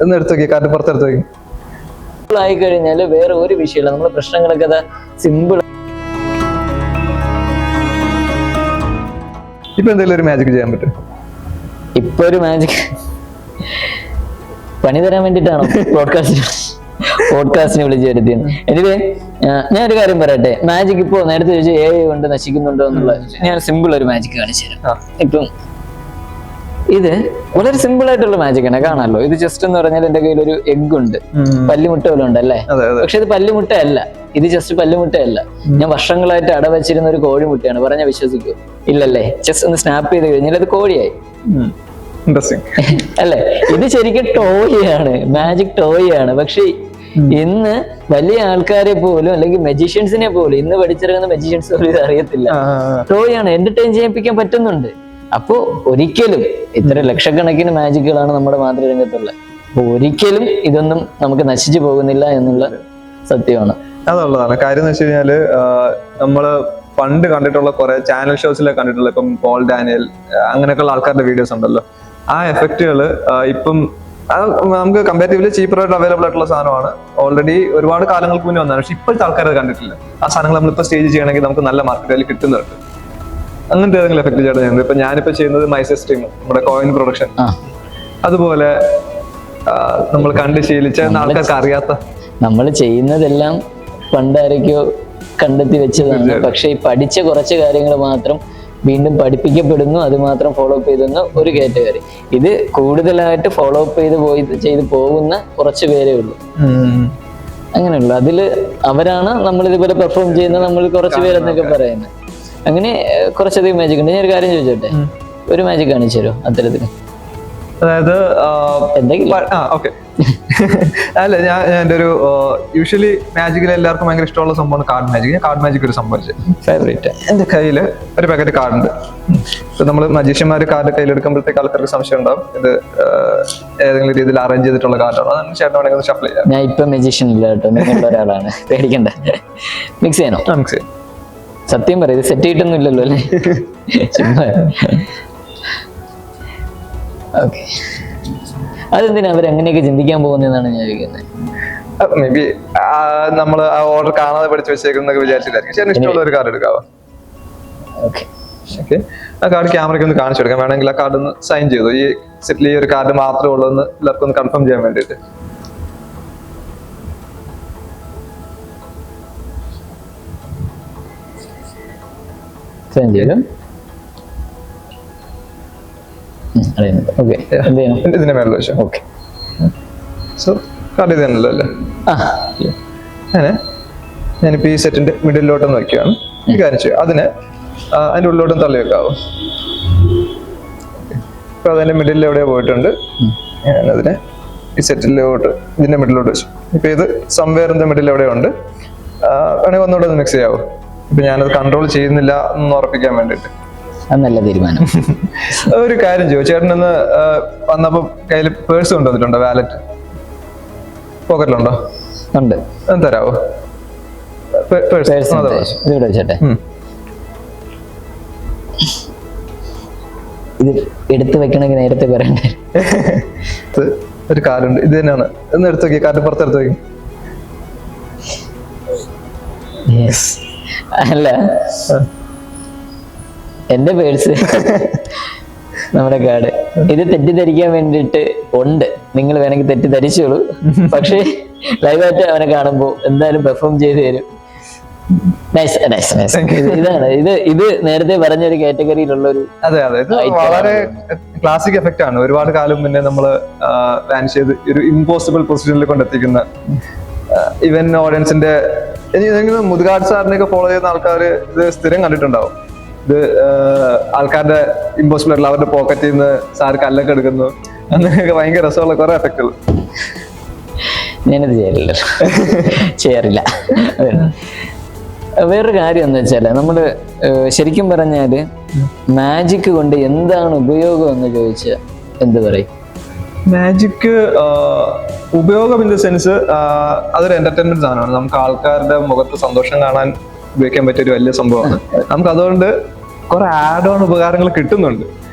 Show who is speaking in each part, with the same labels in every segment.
Speaker 1: ഒന്ന് എടുത്തു നോക്കി, കാർഡ് പുറത്തെടുത്ത് നോക്കി.
Speaker 2: ആയി കഴിഞ്ഞാല് വേറെ ഒരു വിഷയമില്ല, നമ്മളെ പ്രശ്നങ്ങളൊക്കെ സിമ്പിൾ.
Speaker 1: ഇപ്പൊ എന്തെങ്കിലും ഒരു മാജിക് ചെയ്യാൻ പറ്റും?
Speaker 2: ഇപ്പൊ ഒരു മാജിക് പണി തരാൻ വേണ്ടിട്ടാണോ പോഡ്കാസ്റ്റിനെ വിളിച്ചു വരുത്തിയത്? എനിവേ, ഞാൻ ഒരു കാര്യം പറയട്ടെ. മാജിക് ഇപ്പോ നേരത്തെ ചോദിച്ചു AI കൊണ്ട് നശിക്കുന്നുണ്ടോ എന്നുള്ള, ഞാൻ സിമ്പിൾ ഒരു മാജിക് കാണിച്ചു തരാം. ഇപ്പം ഇത് വളരെ സിമ്പിൾ ആയിട്ടുള്ള മാജിക് ആണ്, കാണാമല്ലോ. ഇത് ജസ്റ്റ് എന്ന് പറഞ്ഞാൽ എന്റെ കയ്യിൽ ഒരു എഗ് ഉണ്ട്, പല്ലിമുട്ട പോലെ ഉണ്ടല്ലേ. പക്ഷെ ഇത് പല്ലിമുട്ടയല്ല, ഇത് ജസ്റ്റ് പല്ലിമുട്ടയല്ല. ഞാൻ വർഷങ്ങളായിട്ട് അടവച്ചിരുന്ന ഒരു കോഴിമുട്ടയാണ്. പറഞ്ഞാൽ വിശ്വസിക്കൂ? ഇല്ലല്ലേ? ജസ്റ്റ് ഒന്ന് സ്നാപ്പ് ചെയ്ത് കഴിഞ്ഞാൽ അത് കോഴിയായി. അല്ലേ? ഇത് ശരിക്കും ടോയ് ആണ്, മാജിക് ടോയ് ആണ്. പക്ഷെ ഇന്ന് വലിയ ആൾക്കാരെ പോലും അല്ലെങ്കിൽ മെജീഷ്യൻസിനെ പോലും, ഇന്ന് പഠിച്ചിറങ്ങുന്ന മെജീഷ്യൻസ് പോലും ഇത് അറിയത്തില്ല. ടോയ് ആണ്, എന്റർടൈൻ ചെയ്യിപ്പിക്കാൻ പറ്റുന്നുണ്ട്. അപ്പോ ഒരിക്കലും ഇത്ര ലക്ഷക്കണക്കിന് മാജിക്കുകളാണ് നമ്മുടെ മാതൃരംഗത്തുള്ളത്. അപ്പൊ ഒരിക്കലും ഇതൊന്നും നമുക്ക് നശിച്ചു പോകുന്നില്ല എന്നുള്ള സത്യമാണ്.
Speaker 1: അതുള്ളതാണ് കാര്യം. എന്ന് വെച്ച് കഴിഞ്ഞാല് നമ്മള് പണ്ട് കണ്ടിട്ടുള്ള കുറെ ചാനൽ ഷോസിലൊക്കെ കണ്ടിട്ടുള്ള, ഇപ്പം പോൾ ഡാനിയൽ അങ്ങനെയൊക്കെയുള്ള ആൾക്കാരുടെ വീഡിയോസ് ഉണ്ടല്ലോ, ആ എഫക്റ്റുകൾ ഇപ്പം നമുക്ക് കമ്പാരിറ്റീവ്ലി ചീപ്പറായിട്ട് അവൈലബിൾ ആയിട്ടുള്ള സാധനമാണ്. ഓൾറെഡി ഒരുപാട് കാലങ്ങൾക്ക് മുന്നേ വന്നതാണ്. പക്ഷെ ഇപ്പോഴത്തെ ആൾക്കാർ അത് കണ്ടിട്ടില്ല. ആ സാധനങ്ങൾ നമ്മളിപ്പോൾ സ്റ്റേജ് ചെയ്യണമെങ്കിൽ നമുക്ക് നല്ല മാർക്കറ്റ് വാല്യൂ കിട്ടുന്നുണ്ട്. അങ്ങനത്തെ ഏതെങ്കിലും എഫക്ട് ചേട്ടൻ ചെയ്യുന്നത്? ഇപ്പൊ ഞാനിപ്പോ ചെയ്യുന്നത് മൈസെസ് സ്ട്രീം, നമ്മുടെ കോയിൻ പ്രൊഡക്ഷൻ. അതുപോലെ നമ്മൾ കണ്ട് ശീലിച്ച ആൾക്കാർക്ക് അറിയാത്ത,
Speaker 2: നമ്മൾ ചെയ്യുന്നതെല്ലാം പണ്ടാരൊക്കെയോ കണ്ടെത്തി വെച്ചതാണ്. പക്ഷെ ഈ പഠിച്ച കുറച്ച് കാര്യങ്ങൾ മാത്രം വീണ്ടും പഠിപ്പിക്കപ്പെടുന്നു, അത് മാത്രം ഫോളോ അപ്പ് ചെയ്തെന്ന ഒരു കാറ്റഗറി. ഇത് കൂടുതലായിട്ട് ഫോളോ അപ്പ് ചെയ്ത് പോകുന്ന കുറച്ച് പേരേ ഉള്ളൂ. അങ്ങനെയുള്ളു. അതില് അവരാണ് നമ്മൾ ഇതുപോലെ പെർഫോം ചെയ്യുന്ന നമ്മൾ കുറച്ച് പേരെന്നൊക്കെ പറയുന്നത്. അങ്ങനെ കുറച്ചധികം മാജിക് ഉണ്ട്. ഞാൻ ഒരു കാര്യം ചോദിച്ചോട്ടെ, ഒരു മാജിക് കാണിച്ചു തരുമോ അത്തരത്തില്?
Speaker 1: അതായത് അല്ല, ഞാൻ എൻ്റെ ഒരു യൂഷ്വലി മാജിക്കിൽ എല്ലാവർക്കും ഭയങ്കര ഇഷ്ടമുള്ള സംഭവമാണ് കാർഡ് മാജിക്. ഞാൻ കാർഡ് മാജിക് ഒരു സംഭവിച്ചത് ഫേവറേറ്റ്. എൻ്റെ കയ്യിൽ ഒരു പാക്കറ്റ് കാർഡ് ഉണ്ട്. ഇപ്പൊ നമ്മൾ മജീഷ്യന്മാർ കാർഡ് കയ്യിലെടുക്കുമ്പോഴത്തേക്ക് ആൾക്കാർക്ക് സംശയം ഉണ്ടാവും ഇത് ഏതെങ്കിലും രീതിയിൽ അറേഞ്ച് ചെയ്തിട്ടുള്ള കാർഡാണ്. അതാണ് ചേട്ടൻ വേണമെങ്കിൽ ഷഫിൾ ചെയ്യാം.
Speaker 2: ഞാൻ ഇപ്പൊ മജീഷ്യൻ ഇല്ല കേട്ടോ, നിങ്ങളുടെ ഒരാളാണ്, പേടിക്കണ്ട. മിക്സ് ചെയ്യണോ?
Speaker 1: മിക്സ് ചെയ്യാം.
Speaker 2: സത്യം പറയും, ഇത് സെറ്റ് ചെയ്തിട്ടൊന്നും ഇല്ലല്ലോ അല്ലേ? ഓക്കെ, അതെന്തിനാ അവരങ്ങനെയൊക്കെ ചിന്തിക്കാൻ പോകുന്നതെന്നാണ് ഞാൻ ചോദിക്കുന്നത്.
Speaker 1: മേ ബി നമ്മൾ ആ ഓർഡർ കാണാതെ പഠിച്ചു വെച്ചേക്കുന്നൊക്കെ വിചാരിച്ചിട്ടായിരിക്കും. ചേട്ടൻ ഇഷ്ടമുള്ള ഒരു കാർഡ് എടുക്കാവോ?
Speaker 2: ഓക്കെ.
Speaker 1: ആ കാർഡ് ക്യാമറയ്ക്ക് ഒന്ന് കാണിച്ചു കൊടുക്കാം. വേണമെങ്കിൽ ആ കാർഡ് ഒന്ന് സൈൻ ചെയ്തു. ഈ സെറ്റിൽ ഈ ഒരു കാർഡ് മാത്രമേ ഉള്ളൂ എന്ന് എല്ലാവർക്കും ഒന്ന് കൺഫേം ചെയ്യാൻ വേണ്ടിയിട്ട്.
Speaker 2: സൈൻ ചെയ്തു.
Speaker 1: ഇതിന്റെ മേളിൽ വെച്ചു.
Speaker 2: ഓക്കെ.
Speaker 1: സോ കാർഡ് ഇത് തന്നെയല്ലോ അല്ലേ? അങ്ങനെ ഞാനിപ്പോ ഈ സെറ്റിന്റെ മിഡിലോട്ടൊന്ന് വെക്കുകയാണ്. ഈ കാര്യം ചെയ്യും. അതിനെ അതിന്റെ ഉള്ളിലോട്ടും തള്ളി വെക്കാവോ? ഇപ്പൊ അതിന്റെ മിഡിലിൽ എവിടെയോ പോയിട്ടുണ്ട്. ഞാനതിനെ ഈ സെറ്റിലോട്ട് ഇതിന്റെ മിഡിലോട്ട് വെച്ചു. ഇപ്പൊ ഇത് സംവേർ ഇൻ ദ മിഡിൽ എവിടെയോ ഉണ്ട്. വേണമെങ്കിൽ ഒന്നുകൂടെ ഒന്ന് മിക്സ് ചെയ്യാവോ? ഇപ്പൊ ഞാനത് കൺട്രോൾ ചെയ്യുന്നില്ല എന്ന് ഉറപ്പിക്കാൻ വേണ്ടിട്ട്.
Speaker 2: നല്ല തീരുമാനം.
Speaker 1: ഒരു കാര്യം ചെയ്യോ, ചേട്ടനൊന്ന് വന്നപ്പോ കയ്യിൽ പേഴ്സ് കൊണ്ടുവന്നിട്ടുണ്ടോ? വാലറ്റ് പോക്കറ്റിലുണ്ടോ?
Speaker 2: ഉണ്ട്.
Speaker 1: തരാവോ?
Speaker 2: ഇത് എടുത്തു വെക്കണമെങ്കിൽ നേരത്തെ പറയണ്ടേ?
Speaker 1: ഒരു കാർഡുണ്ട്, ഇത് തന്നെയാണ്. ഒന്ന് എടുത്തു നോക്കി, കാർഡ് പുറത്തെടുത്ത് നോക്കി.
Speaker 2: അല്ല, എന്റെ പേഴ്സ് നമ്മുടെ കാർഡ്. ഇത് തെറ്റിദ്ധരിക്കാൻ വേണ്ടിയിട്ട് ഉണ്ട്. നിങ്ങൾ വേണമെങ്കിൽ തെറ്റിദ്ധരിച്ചോളൂ. പക്ഷേ ലൈവായിട്ട് അവനെ കാണുമ്പോ എന്തായാലും പെർഫോം ചെയ്ത് തരും. ഇതാണ് ഇത് നേരത്തെ പറഞ്ഞൊരു കാറ്റഗറിയിലുള്ള ഒരു.
Speaker 1: അതെ അതെ, ഇത് വളരെ ക്ലാസിക് എഫക്റ്റ് ആണ്. ഒരുപാട് കാലം മുന്നേ നമ്മള് പ്ലാൻ ചെയ്ത് ഒരു ഇമ്പോസിബിൾ പൊസിഷനിൽ കൊണ്ടെത്തിക്കുന്ന ഇവൻ ഓഡിയൻസിന്റെ. എനിക്ക് മുതുകാട് സാറിനെയൊക്കെ ഫോളോ ചെയ്യുന്ന ആൾക്കാർ ഇത് സ്ഥിരം കണ്ടിട്ടുണ്ടാവും. ഇത് ആൾക്കാരുടെ ഇമ്പോസിബിൾ ആയിട്ടുള്ള അവരുടെ പോക്കറ്റിൽ നിന്ന് സാർ കല്ലൊക്കെ എടുക്കുന്നു, അങ്ങനെയൊക്കെ ഭയങ്കര രസമുള്ള കുറെ എഫക്റ്റുകൾ.
Speaker 2: ഞാനത് ചെയ്യാറില്ല. വേറൊരു കാര്യം എന്ന് വെച്ചാല്, നമ്മള് ശരിക്കും പറഞ്ഞാല് മാജിക് കൊണ്ട് എന്താണ് ഉപയോഗം എന്ന് ചോദിച്ചാൽ എന്ത് പറയും?
Speaker 1: മാജിക് ഉപയോഗം ഇൻ ദ സെൻസ് അതൊരു എന്റർടൈൻമെന്റ് സാധനമാണ്. നമുക്ക് ആൾക്കാരുടെ മുഖത്ത് സന്തോഷം കാണാൻ ഉപയോഗിക്കാൻ പറ്റിയ ഒരു വലിയ സംഭവമാണ്. നമുക്ക് അതുകൊണ്ട് കുറെ ആഡ് ഓൺ ഉപകാരങ്ങൾ കിട്ടുന്നുണ്ട്.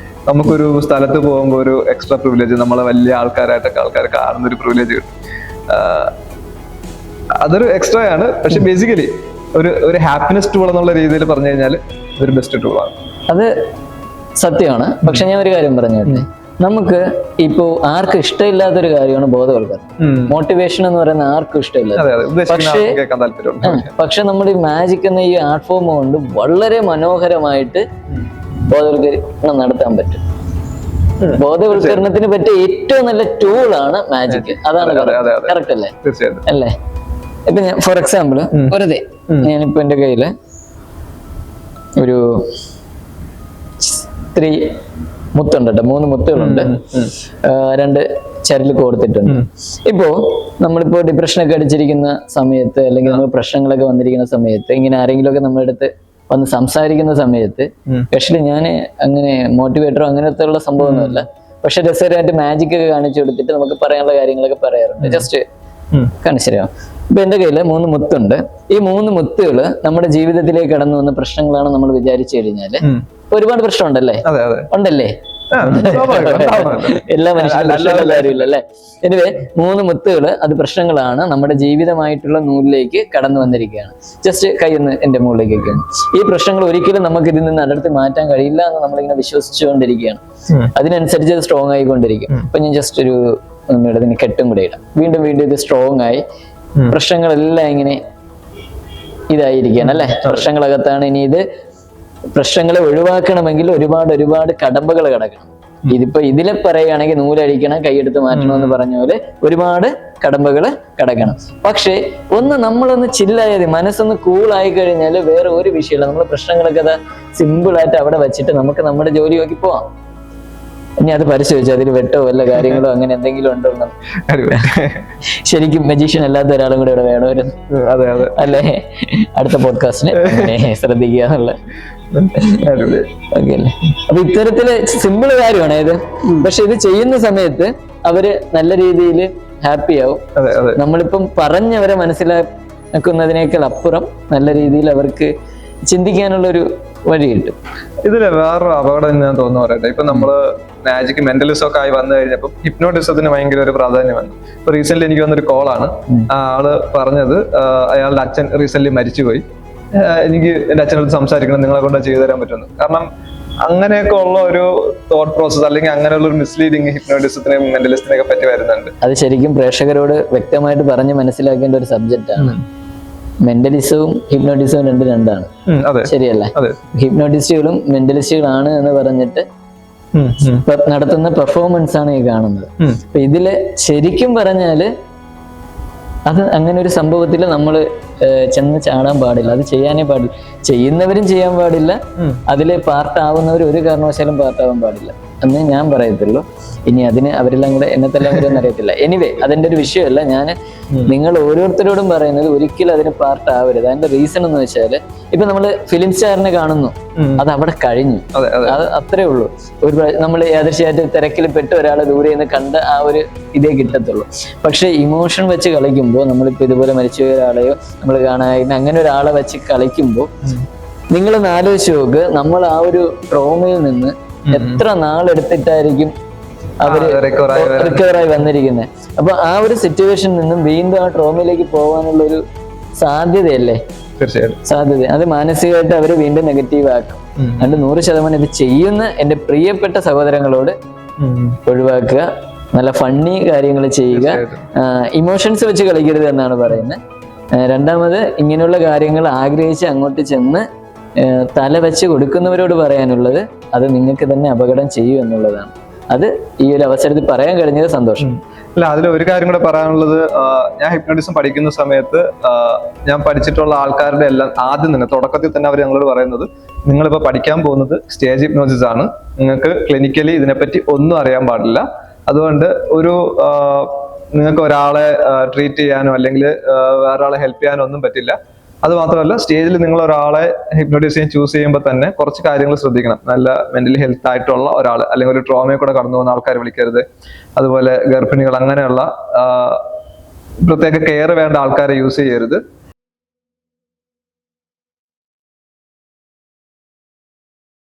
Speaker 1: നമുക്കൊരു സ്ഥലത്ത് പോകുമ്പോൾ ഒരു എക്സ്ട്രാ പ്രിവിലേജ്, നമ്മളെ വലിയ ആൾക്കാരായിട്ടൊക്കെ ആൾക്കാർ കാണുന്ന ഒരു പ്രിവിലേജ് കിട്ടും. അതൊരു എക്സ്ട്രാ ആണ്. പക്ഷെ ബേസിക്കലി ഒരു ഹാപ്പിനെസ് ടൂൾ എന്നുള്ള രീതിയിൽ പറഞ്ഞു കഴിഞ്ഞാൽ ഇതൊരു ബെസ്റ്റ് ടൂളാണ്.
Speaker 2: അത് സത്യമാണ്. പക്ഷെ ഞാൻ ഒരു കാര്യം പറഞ്ഞോട്ടെ, നമുക്ക് ഇപ്പോ ആർക്കും ഇഷ്ടമില്ലാത്തൊരു കാര്യമാണ് ബോധവൽക്കരണം. മോട്ടിവേഷൻ എന്ന് പറയുന്ന ആർക്കും ഇഷ്ടമില്ല. പക്ഷെ നമ്മുടെ ഈ മാജിക് എന്ന ഈ ആർട്ട് ഫോം കൊണ്ട് വളരെ മനോഹരമായിട്ട് ബോധവൽക്കരണം നടത്താൻ പറ്റും. ബോധവൽക്കരണത്തിന് പറ്റിയ ഏറ്റവും നല്ല ടൂളാണ് മാജിക്. അതാണ് കറക്റ്റ് അല്ലേ? അല്ലേ? ഇപ്പൊ ഞാൻ ഫോർ എക്സാമ്പിൾ വെറുതെ ഞാനിപ്പോ എന്റെ കയ്യില് ഒരു 3 മുത്തുണ്ട് കേട്ടോ, 3 മുത്തുകളുണ്ട്, 2 ചരല് കോർത്തിട്ടുണ്ട്. ഇപ്പോ നമ്മളിപ്പോ ഡിപ്രഷനൊക്കെ അടിച്ചിരിക്കുന്ന സമയത്ത്, അല്ലെങ്കിൽ നമ്മൾ പ്രശ്നങ്ങളൊക്കെ വന്നിരിക്കുന്ന സമയത്ത്, ഇങ്ങനെ ആരെങ്കിലും ഒക്കെ നമ്മുടെ അടുത്ത് വന്ന് സംസാരിക്കുന്ന സമയത്ത്, ആക്ച്വലി ഞാൻ അങ്ങനെ മോട്ടിവേറ്ററോ അങ്ങനത്തെ ഉള്ള സംഭവമൊന്നുമല്ല, പക്ഷെ രസകരമായിട്ട് മാജിക് ഒക്കെ കാണിച്ചു കൊടുത്തിട്ട് നമുക്ക് പറയാനുള്ള കാര്യങ്ങളൊക്കെ പറയാറുണ്ട്. ജസ്റ്റ് കാണിച്ചുതരാം. ഇപ്പൊ എന്റെ കയ്യില് 3 മുത്തുണ്ട്. ഈ 3 മുത്തുകള് നമ്മുടെ ജീവിതത്തിലേക്ക് കടന്നു വന്ന പ്രശ്നങ്ങളാണ് നമ്മൾ വിചാരിച്ചു കഴിഞ്ഞാല് ഒരുപാട് പ്രശ്നം ഉണ്ടല്ലേ? ഉണ്ടല്ലേ? എല്ലാ മനുഷ്യരും കാര്യമില്ലല്ലേ? എനിവേ 3 മുത്തുകള് അത് പ്രശ്നങ്ങളാണ്, നമ്മുടെ ജീവിതമായിട്ടുള്ള നൂലിലേക്ക് കടന്നു വന്നിരിക്കുകയാണ്. ജസ്റ്റ് കയ്യൊന്ന് എന്റെ മുകളിലേക്ക് വെക്കുന്നു. ഈ പ്രശ്നങ്ങൾ ഒരിക്കലും നമുക്ക് ഇതിൽ നിന്ന് അടർത്തി മാറ്റാൻ കഴിയില്ല എന്ന് നമ്മളിങ്ങനെ വിശ്വസിച്ചുകൊണ്ടിരിക്കുകയാണ്. അതിനനുസരിച്ച് അത് സ്ട്രോങ് ആയിക്കൊണ്ടിരിക്കും. അപ്പൊ ഞാൻ ജസ്റ്റ് ഒരു ഇതിന് കെട്ടും കൂടെ ഇടാം. വീണ്ടും വീണ്ടും ഇത് സ്ട്രോങ് ആയി പ്രശ്നങ്ങളെല്ലാം ഇങ്ങനെ ഇതായിരിക്കുകയാണ് അല്ലെ? പ്രശ്നങ്ങളകത്താണ്. ഇനി ഇത് പ്രശ്നങ്ങളെ ഒഴിവാക്കണമെങ്കിൽ ഒരുപാട് കടമ്പകൾ കിടക്കണം. ഇതിപ്പോ ഇതിലെ പറയുകയാണെങ്കിൽ നൂലഴിക്കണം, കൈയെടുത്ത് മാറ്റണം എന്ന് പറഞ്ഞ പോലെ ഒരുപാട് കടമ്പകള് കിടക്കണം. പക്ഷെ നമ്മളൊന്ന് ചില്ലായത്, മനസ്സൊന്ന് കൂളായി കഴിഞ്ഞാൽ വേറെ ഒരു വിഷയമില്ല. നമ്മൾ പ്രശ്നങ്ങളൊക്കെ സിമ്പിൾ ആയിട്ട് അവിടെ വെച്ചിട്ട് നമുക്ക് നമ്മുടെ ജോലി നോക്കി പോവാം. ഇനി അത് പരിശോധിച്ചു അതിൽ വെട്ടോ വല്ല കാര്യങ്ങളോ അങ്ങനെ എന്തെങ്കിലും ഉണ്ടോ? ശരിക്കും മജീഷ്യൻ അല്ലാത്ത ഒരാളും കൂടെ ഇവിടെ വേണമായിരുന്നു. അല്ലേ? അടുത്ത പോഡ്കാസ്റ്റിന് ശ്രദ്ധിക്കുക എന്നുള്ള. ഓക്കെ അല്ലേ? അപ്പൊ ഇത്തരത്തില് സിമ്പിൾ കാര്യമാണ് ഇത്. പക്ഷെ ഇത് ചെയ്യുന്ന സമയത്ത് അവര് നല്ല രീതിയിൽ ഹാപ്പി ആവും. നമ്മളിപ്പം പറഞ്ഞവരെ മനസ്സിലാക്കുന്നതിനേക്കാൾ അപ്പുറം നല്ല രീതിയിൽ അവർക്ക് ചിന്തിക്കാനുള്ളൊരു വഴി കിട്ടും.
Speaker 1: ഇതില് വേറൊരു അപകടം ഞാൻ തോന്നുന്നു പറയട്ടെ. ഇപ്പൊ നമ്മള് മാജിക് മെന്റലിസം ഒക്കെ ആയി വന്നു കഴിഞ്ഞപ്പോൾ ഹിപ്നോട്ടിസത്തിന് ഭയങ്കര ഒരു പ്രാധാന്യം വന്നു. ഇപ്പൊ റീസെന്റ് എനിക്ക് വന്നൊരു കോളാണ്. ആ ആള് പറഞ്ഞത് അയാളുടെ അച്ഛൻ റീസെന്റ് മരിച്ചുപോയി, എനിക്ക് എന്റെ അച്ഛനടുത്ത് സംസാരിക്കണം, നിങ്ങളെ കൊണ്ട് ചെയ്തു തരാൻ പറ്റുമെന്ന്. കാരണം അങ്ങനെയൊക്കെ ഉള്ള ഒരു തോട്ട് പ്രോസസ് അല്ലെങ്കിൽ അങ്ങനെയുള്ള ഒരു മിസ്ലീഡിങ് ഹിപ്നോട്ടിസത്തിനെയും മെന്റലിസത്തിനെയൊക്കെ പറ്റി വരുന്നുണ്ട്.
Speaker 2: അത് ശരിക്കും പ്രേക്ഷകരോട് വ്യക്തമായിട്ട് പറഞ്ഞ് മനസ്സിലാക്കേണ്ട ഒരു സബ്ജക്റ്റ് ആണ്. മെന്റലിസവും ഹിപ്നോട്ടിസവും രണ്ടാണ്. ശരിയല്ലേ? ഹിപ്നോട്ടിസ്റ്റുകളും മെന്റലിസ്റ്റുകളാണ് എന്ന് പറഞ്ഞിട്ട് നടത്തുന്ന പെർഫോമൻസ് ആണ് ഈ കാണുന്നത്. അപ്പൊ ഇതില് ശരിക്കും പറഞ്ഞാല് അത് അങ്ങനെ ഒരു സംഭവത്തിൽ നമ്മൾ ചെന്ന് ചാടാൻ പാടില്ല. അത് ചെയ്യാനേ പാടില്ല. ചെയ്യുന്നവരും ചെയ്യാൻ പാടില്ല, അതില് പാർട്ടാവുന്നവർ ഒരു കാരണവശാലും പാർട്ടാവാൻ പാടില്ല എന്നേ ഞാൻ പറയത്തുള്ളൂ. ഇനി അതിന് അവരെല്ലാം കൂടെ എന്നത്തെല്ലാം കൂടെ ഒന്നും അറിയത്തില്ല. എനിവേ അതിന്റെ ഒരു വിഷയമല്ല. ഞാൻ നിങ്ങൾ ഓരോരുത്തരോടും പറയുന്നത് ഒരിക്കലും അതിന് പാർട്ട് ആവരുത്. അതിന്റെ റീസൺ എന്ന് വെച്ചാല് ഇപ്പൊ നമ്മള് ഫിലിം സ്റ്റാറിനെ കാണുന്നു, അത് അവിടെ കഴിഞ്ഞു, അത് അത്രേ ഉള്ളൂ. നമ്മൾ യാദൃശ്യമായിട്ട് തിരക്കിൽ പെട്ട് ഒരാളെ ദൂരെ നിന്ന് കണ്ട് ആ ഒരു ഇതേ കിട്ടത്തുള്ളൂ. പക്ഷെ ഇമോഷൻ വെച്ച് കളിക്കുമ്പോൾ, നമ്മളിപ്പോ ഇതുപോലെ മരിച്ചുപോയ ഒരാളെയോ നമ്മൾ കാണാൻ അങ്ങനെ ഒരാളെ വെച്ച് കളിക്കുമ്പോൾ നിങ്ങളൊന്ന് ആലോചിച്ച് നോക്ക്, നമ്മൾ ആ ഒരു ട്രോമയിൽ നിന്ന് എത്ര നാളെടുത്തിട്ടായിരിക്കും അവര് റിക്കവറായി വന്നിരിക്കുന്നത്. അപ്പൊ ആ ഒരു സിറ്റുവേഷനിൽ നിന്നും വീണ്ടും ആ ട്രോമയിലേക്ക് പോകാനുള്ള ഒരു സാധ്യതയല്ലേ? സാധ്യത. അത് മാനസികമായിട്ട് അവര് വീണ്ടും നെഗറ്റീവ് ആക്കും. അതുകൊണ്ട് 100% ഇത് ചെയ്യുന്ന എന്റെ പ്രിയപ്പെട്ട സഹോദരങ്ങളോട് ഒഴിവാക്കുക. നല്ല ഫണ്ണി കാര്യങ്ങൾ ചെയ്യുക. ഇമോഷൻസ് വെച്ച് കളിക്കരുത് എന്നാണ് പറയുന്നത്. രണ്ടാമത്, ഇങ്ങനെയുള്ള കാര്യങ്ങൾ ആഗ്രഹിച്ച് അങ്ങോട്ട് ചെന്ന് തല വെച്ച് കൊടുക്കുന്നവരോട് പറയാനുള്ളത് അത് നിങ്ങൾക്ക് തന്നെ അപകടം ചെയ്യും എന്നുള്ളതാണ്. അത് ഈ ഒരു അവസരത്തിൽ പറയാൻ കഴിഞ്ഞത് സന്തോഷം.
Speaker 1: അല്ല, അതിൽ ഒരു കാര്യം കൂടെ പറയാനുള്ളത്, ഞാൻ ഹിപ്നോട്ടിസം പഠിക്കുന്ന സമയത്ത് ഞാൻ പഠിച്ചിട്ടുള്ള ആൾക്കാരുടെ എല്ലാം ആദ്യം തന്നെ തുടക്കത്തിൽ തന്നെ അവർ ഞങ്ങളോട് പറയുന്നത്, നിങ്ങളിപ്പോൾ പഠിക്കാൻ പോകുന്നത് സ്റ്റേജ് ഹിപ്നോസിസ് ആണ്, നിങ്ങൾക്ക് ക്ലിനിക്കലി ഇതിനെപ്പറ്റി ഒന്നും അറിയാൻ പാടില്ല. അതുകൊണ്ട് നിങ്ങൾക്ക് ഒരാളെ ട്രീറ്റ് ചെയ്യാനോ അല്ലെങ്കിൽ വേറൊരാളെ ഹെൽപ്പ് ചെയ്യാനോ ഒന്നും പറ്റില്ല. അത് മാത്രമല്ല, സ്റ്റേജിൽ നിങ്ങൾ ഒരാളെ ഹിപ്നോട്ടൈസ് ചെയ്യാൻ ചൂസ് ചെയ്യുമ്പോൾ തന്നെ കുറച്ച് കാര്യങ്ങൾ ശ്രദ്ധിക്കണം. നല്ല മെന്റലി ഹെൽത്ത് ആയിട്ടുള്ള ഒരാൾ, അല്ലെങ്കിൽ ഒരു ട്രോമയെ കൂടെ കടന്നു പോകുന്ന ആൾക്കാർ വിളിക്കരുത്. അതുപോലെ ഗർഭിണികൾ, അങ്ങനെയുള്ള പ്രത്യേക കെയർ വേണ്ട ആൾക്കാരെ യൂസ് ചെയ്യരുത്.